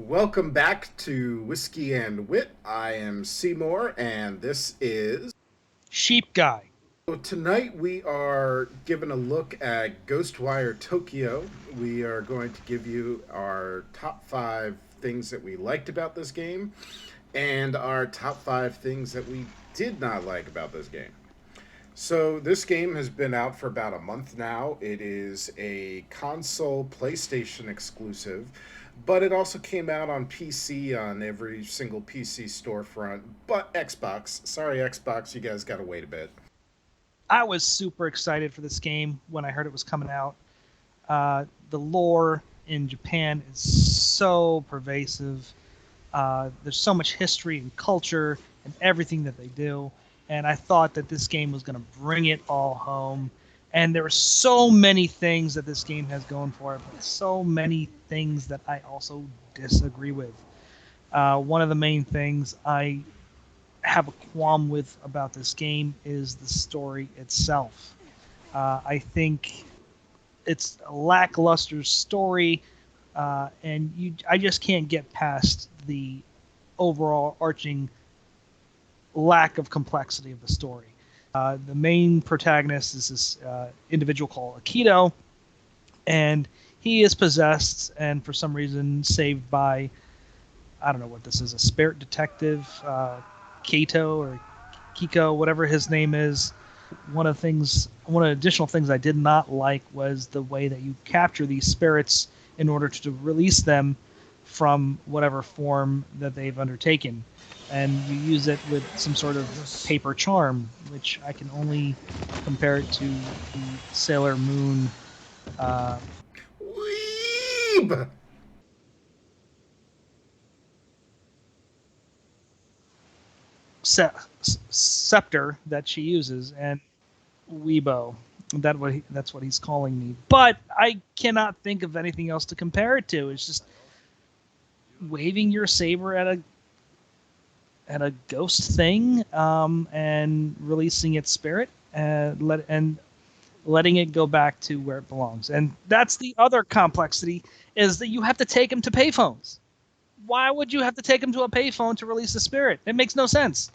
Welcome back to Whiskey and Wit. I am Seymour, and this is. Sheep guy. So tonight we are giving a look at Ghostwire Tokyo. We are going to give you our top five things that we liked about this game and our top five things that we did not like about this game. So this game has been out for about a month now. It is a console PlayStation exclusive, but it also came out on PC on every single PC storefront, but Xbox. Sorry, Xbox, you guys got to wait a bit. I was super excited for this game when I heard it was coming out. The lore in Japan is so pervasive. There's so much history and culture and everything that they do. And I thought that this game was going to bring it all home. And there are so many things that this game has going for it, but so many things that I also disagree with. One of the main things I have a qualm with about this game is the story itself. I think it's a lackluster story, I just can't get past the overall arching lack of complexity of the story. The main protagonist is this individual called Akito, and he is possessed and for some reason saved by, I don't know what this is, a spirit detective, Kato or Kiko, whatever his name is. One of the additional things I did not like was the way that you capture these spirits in order to release them from whatever form that they've undertaken. And you use it with some sort of paper charm, which I can only compare it to the Sailor Moon. Weeb! Scepter that she uses, and Weibo. That's what he's calling me. But I cannot think of anything else to compare it to. It's just waving your saber at a ghost thing, and releasing its spirit, and letting it go back to where it belongs. And that's the other complexity, is that you have to take him to payphones. Why would you have to take him to a payphone to release the spirit? It makes no sense.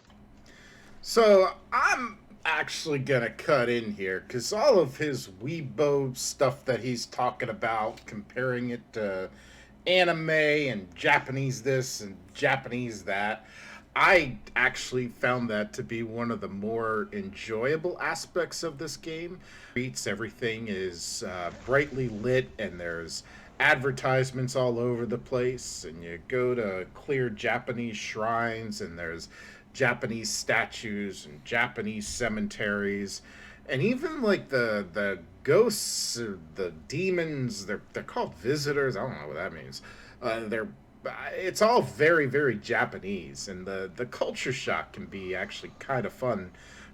So I'm actually gonna cut in here because all of his Weibo stuff that he's talking about, comparing it to anime and Japanese this and Japanese that, I actually found that to be one of the more enjoyable aspects of this game. Everything is brightly lit, and there's advertisements all over the place. And you go to clear Japanese shrines, and there's Japanese statues and Japanese cemeteries, and even like the ghosts, or the demons. They're called visitors. I don't know what that means. They're It's all very, very Japanese, and the culture shock can be actually kind of fun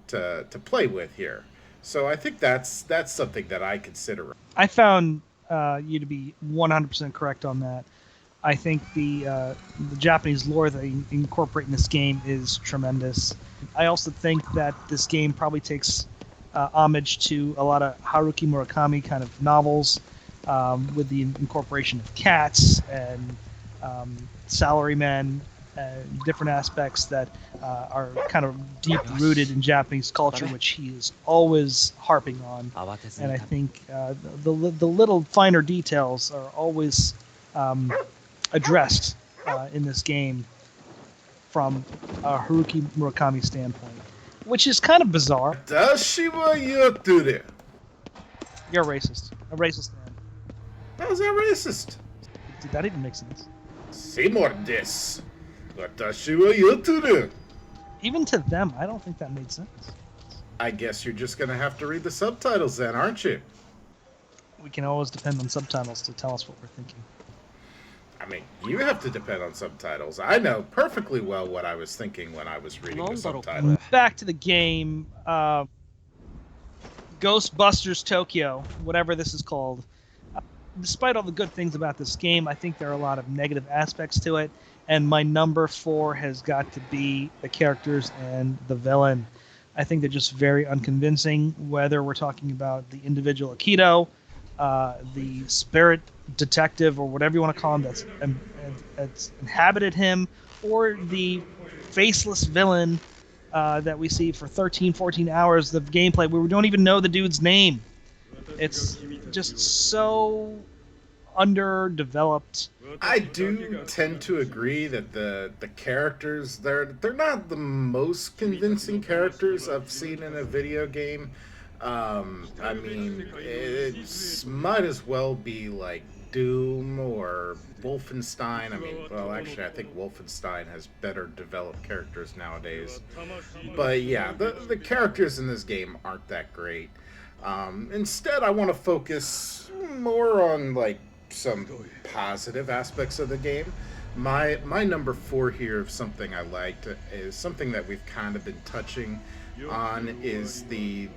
to play with here. So I think that's something that I consider. I found you to be 100% correct on that. I think the Japanese lore that they incorporate in this game is tremendous. I also think that this game probably takes homage to a lot of Haruki Murakami kind of novels, with the incorporation of cats and salarymen, different aspects that are kind of deep rooted in Japanese culture, which he is always harping on. And I think the little finer details are always addressed in this game from a Haruki Murakami standpoint, which is kind of bizarre. You're a You're a racist man. How's that racist? Did that even make sense? Seymour this. Watashi wa yoturu. Even to them, I don't think that made sense. I guess you're just gonna have to read the subtitles then, aren't you? We can always depend on subtitles to tell us what we're thinking. I mean, you have to depend on subtitles. I know perfectly well what I was thinking when I was reading the subtitles. Back to the game, Ghostbusters Tokyo, whatever this is called. Despite all the good things about this game, I think there are a lot of negative aspects to it, and my number 4 has got to be the characters and the villain. I think they're just very unconvincing, whether we're talking about the individual Akito, the spirit detective, or whatever you want to call him, that's that's inhabited him, or the faceless villain that we see for 13, 14 hours of gameplay where we don't even know the dude's name. It's just so underdeveloped. I do tend to agree that the characters they're not the most convincing characters I've seen in a video game. I mean, it might as well be like Doom or Wolfenstein. I mean, well, actually, I think Wolfenstein has better developed characters nowadays. But yeah, the characters in this game aren't that great. Instead, I want to focus more on like some positive aspects of the game. My number four here of something I liked is something that we've kind of been touching on is the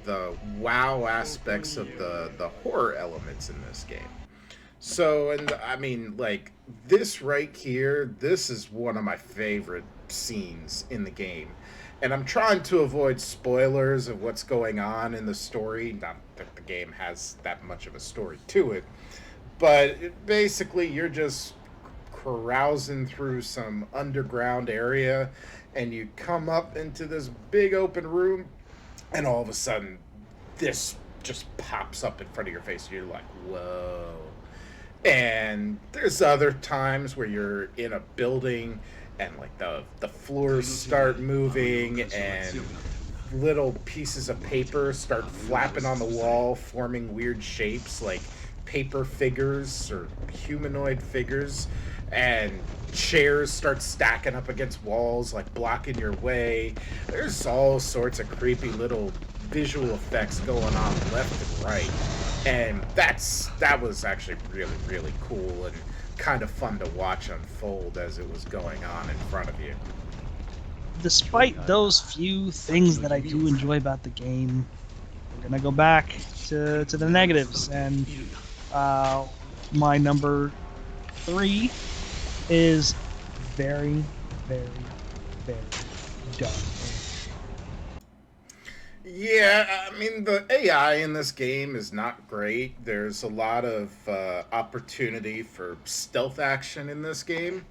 wow aspects of the horror elements in this game. So, and I mean, like this right here, this is one of my favorite scenes in the game. And I'm trying to avoid spoilers of what's going on in the story. Not that the game has that much of a story to it, but basically you're just carousing through some underground area and you come up into this big open room and all of a sudden this just pops up in front of your face. You're like, whoa. And there's other times where you're in a building and like the floors start moving and little pieces of paper start flapping on the wall, forming weird shapes like paper figures or humanoid figures, and chairs start stacking up against walls like blocking your way. There's all sorts of creepy little visual effects going on left and right, and that was actually really, really cool and kind of fun to watch unfold as it was going on in front of you. Despite those few things that I do enjoy about the game, we're gonna go back to the negatives, and my number 3 is very, very, very dumb. Yeah, I mean, the AI in this game is not great. There's a lot of opportunity for stealth action in this game,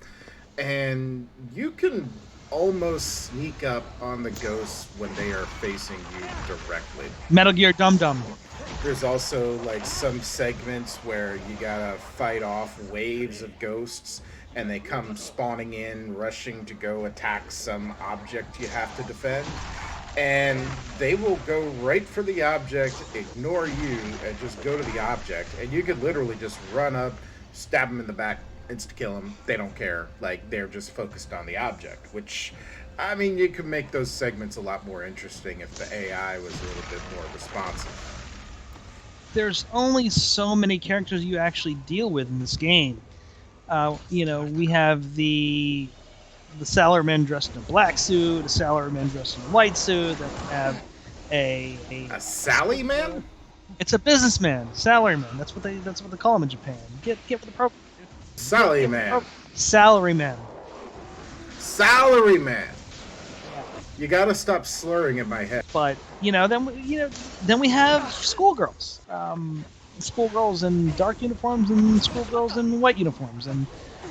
and you can almost sneak up on the ghosts when they are facing you directly. Metal Gear Dum Dum. There's also like some segments where you gotta fight off waves of ghosts and they come spawning in, rushing to go attack some object you have to defend. And they will go right for the object, ignore you, and just go to the object. And you could literally just run up, stab them in the back, insta-kill them. They don't care. Like, they're just focused on the object, which, I mean, you could make those segments a lot more interesting if the AI was a little bit more responsive. There's only so many characters you actually deal with in this game. We have the salaryman dressed in a black suit, a salaryman dressed in a white suit, then we have a Sally man? It's a businessman, salaryman. That's what they call him in Japan. Get with the program. Salaryman. Salaryman. Salaryman. You gotta stop slurring in my head. But then we have schoolgirls. Schoolgirls in dark uniforms and schoolgirls in white uniforms, and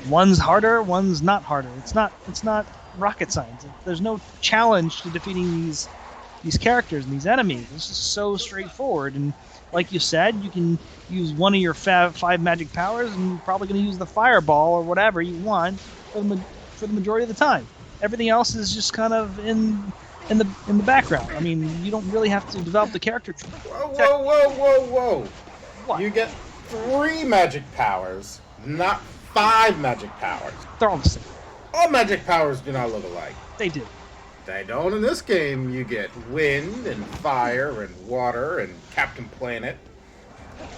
one's harder, one's not harder. It's not rocket science. There's no challenge to defeating these characters and these enemies. It's just so straightforward. And like you said, you can use one of your 5 magic powers, and you're probably going to use the fireball or whatever you want for the majority of the time. Everything else is just kind of in the background. I mean, you don't really have to develop the character. Whoa! What? You get 3 magic powers, not 5 magic powers. They're all the same. All magic powers do not look alike. They do. They don't in this game. You get wind and fire and water and Captain Planet.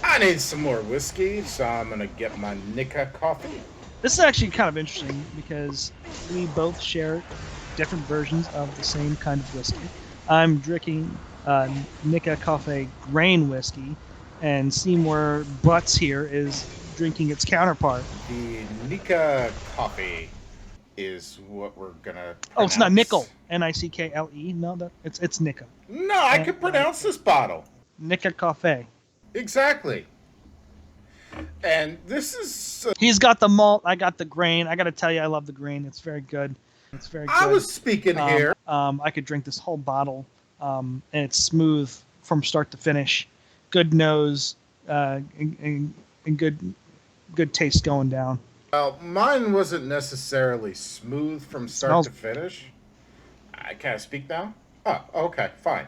I need some more whiskey, so I'm gonna get my Nikka coffee. This is actually kind of interesting because we both share different versions of the same kind of whiskey. I'm drinking Nikka Coffee grain whiskey, and Seymour Butts here is drinking its counterpart. The Nikka coffee is what we're gonna pronounce. Oh, it's not nickel. Nickle. No, it's Nikka. No, I can pronounce this bottle. Nikka Coffee. Exactly. And this is He's got the malt. I got the grain. I got to tell you, I love the grain. It's very good. It's very I good. was speaking here. I could drink this whole bottle, and it's smooth from start to finish. Good nose, and good taste going down. Well, mine wasn't necessarily smooth from start Smells. to finish. I can't speak now. Oh, okay, fine.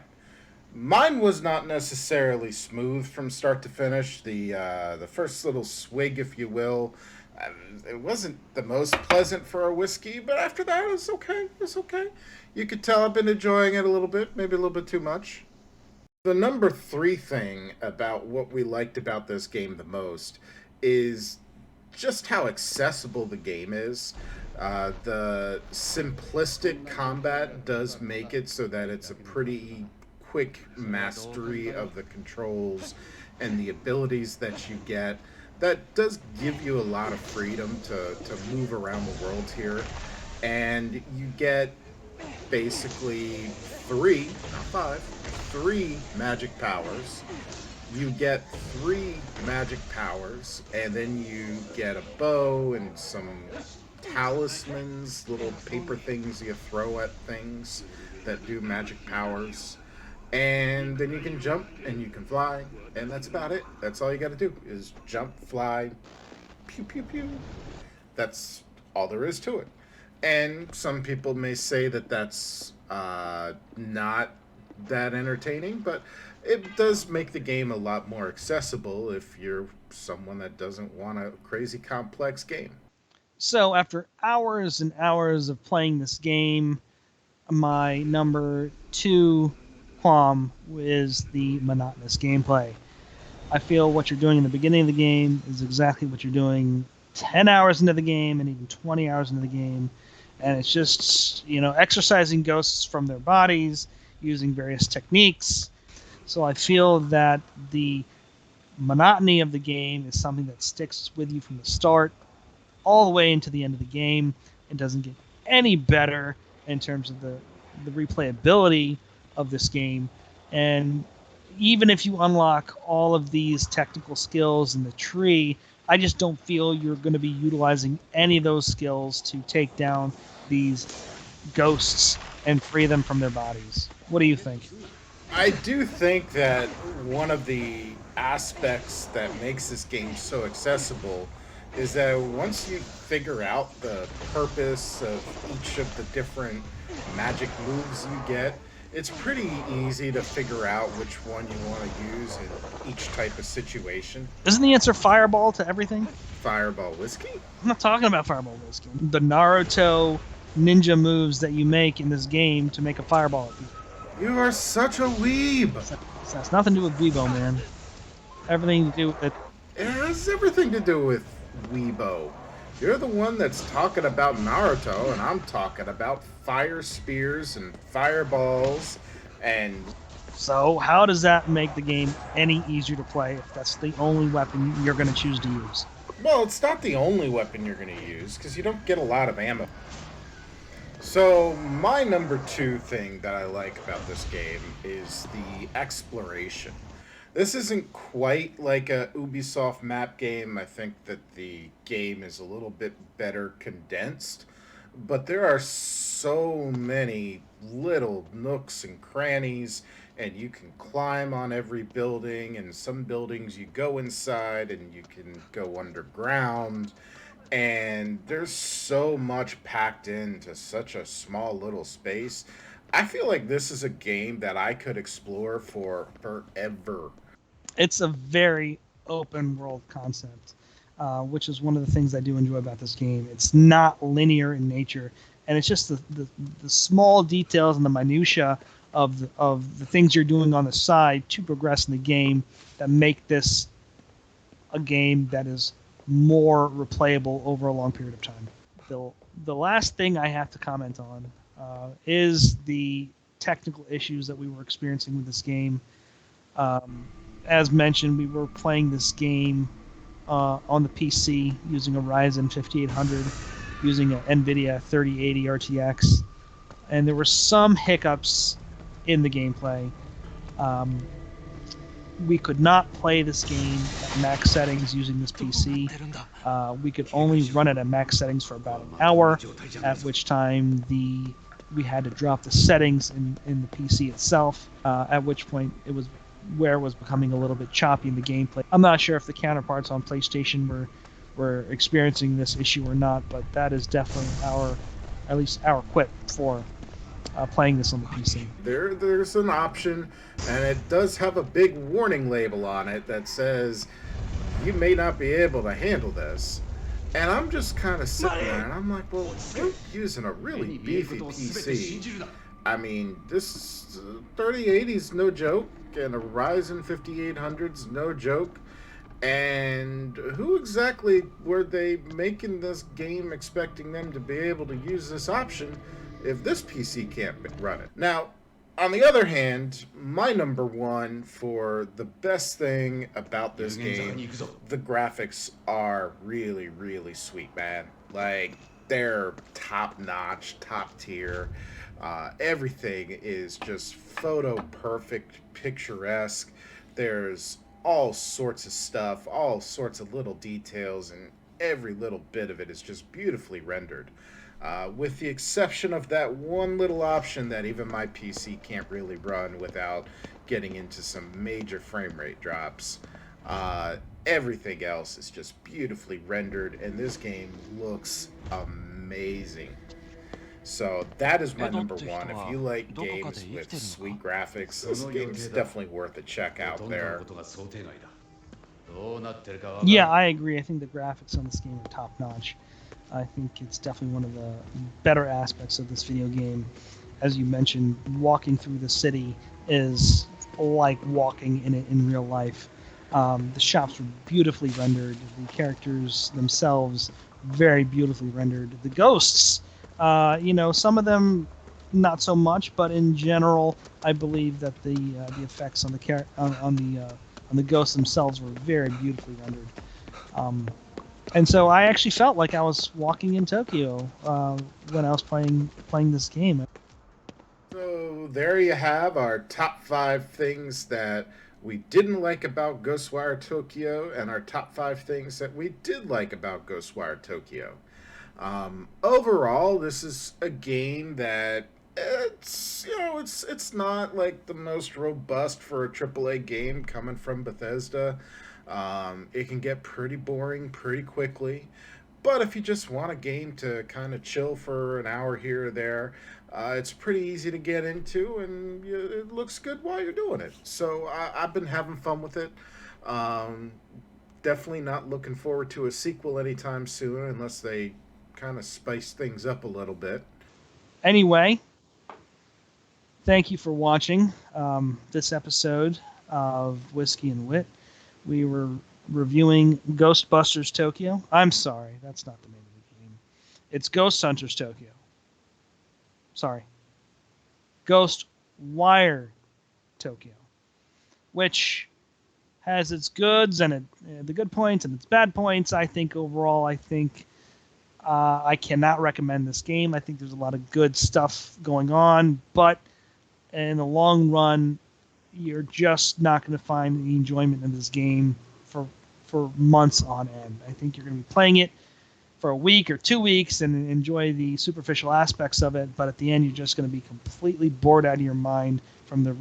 Mine was not necessarily smooth from start to finish. The first little swig, if you will, uh, it wasn't the most pleasant for a whiskey, but after that, it was okay. It was okay. You could tell I've been enjoying it a little bit, maybe a little bit too much. The number three thing about what we liked about this game the most is just how accessible the game is. The simplistic combat does make it so that it's a pretty quick mastery of the controls and the abilities that you get. That does give you a lot of freedom to move around the world here. And you get basically three, not five, three magic powers. You get three magic powers, and then you get a bow and some talismans, little paper things you throw at things that do magic powers. And then you can jump and you can fly, and that's about it. That's all you got to do is jump, fly, pew pew pew. That's all there is to it. And some people may say that that's not that entertaining, but it does make the game a lot more accessible if you're someone that doesn't want a crazy complex game. So after hours and hours of playing this game, my number two qualm is the monotonous gameplay. I feel what you're doing in the beginning of the game is exactly what you're doing 10 hours into the game and even 20 hours into the game. And it's just, exercising ghosts from their bodies, using various techniques. So I feel that the monotony of the game is something that sticks with you from the start all the way into the end of the game. It doesn't get any better in terms of the replayability of this game. And even if you unlock all of these technical skills in the tree, I just don't feel you're going to be utilizing any of those skills to take down these ghosts and free them from their bodies. What do you think? I do think that one of the aspects that makes this game so accessible is that once you figure out the purpose of each of the different magic moves you get, it's pretty easy to figure out which one you want to use in each type of situation. Isn't the answer Fireball to everything? Fireball whiskey? I'm not talking about Fireball whiskey. The Naruto ninja moves that you make in this game to make a fireball at people. You are such a weeb. It has nothing to do with Bebo, man. Everything to do with it. It has everything to do with Weebo. You're the one that's talking about Naruto, and I'm talking about fire spears and fireballs and... So how does that make the game any easier to play if that's the only weapon you're going to choose to use? Well, it's not the only weapon you're going to use, because you don't get a lot of ammo. So, my number two thing that I like about this game is the exploration. This isn't quite like a Ubisoft map game. I think that the game is a little bit better condensed, but there are so many little nooks and crannies, and you can climb on every building, and some buildings you go inside and you can go underground, and there's so much packed into such a small little space. I feel like this is a game that I could explore for forever. It's a very open world concept, which is one of the things I do enjoy about this game. It's not linear in nature, and it's just the small details and the minutia of the things you're doing on the side to progress in the game that make this a game that is more replayable over a long period of time. The last thing I have to comment on is the technical issues that we were experiencing with this game. As mentioned, we were playing this game on the PC using a Ryzen 5800, using an NVIDIA 3080 RTX, and there were some hiccups in the gameplay. we could not play this game at max settings using this PC. We could only run it at max settings for about an hour, at which time we had to drop the settings in the PC itself, at which point it was becoming a little bit choppy in the gameplay. I'm not sure if the counterparts on PlayStation were experiencing this issue or not, but that is definitely at least our quip for playing this on the PC. There's an option, and it does have a big warning label on it that says you may not be able to handle this. And I'm just kind of sitting there, and I'm like, well, you're using a really beefy PC. I mean, this 3080's no joke, and a Ryzen 5800's no joke. And who exactly were they making this game expecting them to be able to use this option if this PC can't run it? Now, on the other hand, my number one for the best thing about this game, the graphics are really, really sweet, man. Like, they're top-notch, top-tier. Everything is just photo-perfect, picturesque. There's all sorts of stuff, all sorts of little details, and every little bit of it is just beautifully rendered. With the exception of that one little option that even my PC can't really run without getting into some major frame rate drops. Everything else is just beautifully rendered, and this game looks amazing. So that is my number one. If you like games with sweet graphics, this game's definitely worth a check out there. Yeah, I agree. I think the graphics on this game are top notch. I think it's definitely one of the better aspects of this video game. As you mentioned, walking through the city is like walking in it in real life. The shops were beautifully rendered. The characters themselves very beautifully rendered. The ghosts, some of them not so much, but in general, I believe that the effects on the ghosts themselves were very beautifully rendered. And so I actually felt like I was walking in Tokyo when I was playing this game. So there you have our top 5 things that we didn't like about Ghostwire Tokyo, and our top 5 things that we did like about Ghostwire Tokyo. Overall, this is a game that it's not like the most robust for a AAA game coming from Bethesda. It can get pretty boring pretty quickly. But if you just want a game to kind of chill for an hour here or there, it's pretty easy to get into, and it looks good while you're doing it. So I've been having fun with it. Definitely not looking forward to a sequel anytime soon unless they kind of spice things up a little bit. Anyway, thank you for watching this episode of Whiskey and Wit. We were reviewing Ghostbusters Tokyo. I'm sorry, that's not the name of the game. It's Ghost Hunters Tokyo. Sorry. Ghostwire Tokyo, which has its goods and the good points and its bad points. I think overall, I cannot recommend this game. I think there's a lot of good stuff going on, but in the long run, you're just not going to find the enjoyment in this game for months on end. I think you're going to be playing it for a week or 2 weeks and enjoy the superficial aspects of it, but at the end you're just going to be completely bored out of your mind from the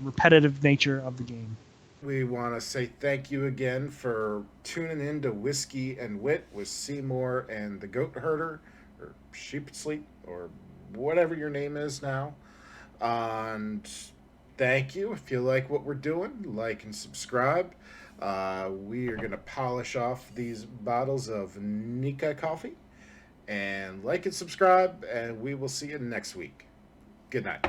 repetitive nature of the game. We want to say thank you again for tuning in to Whiskey and Wit with Seymour and the Goat Herder, or SheepNSleep, or whatever your name is now. And thank you. If you like what we're doing, like and subscribe. We are going to polish off these bottles of Nika coffee. And like and subscribe, and we will see you next week. Good night.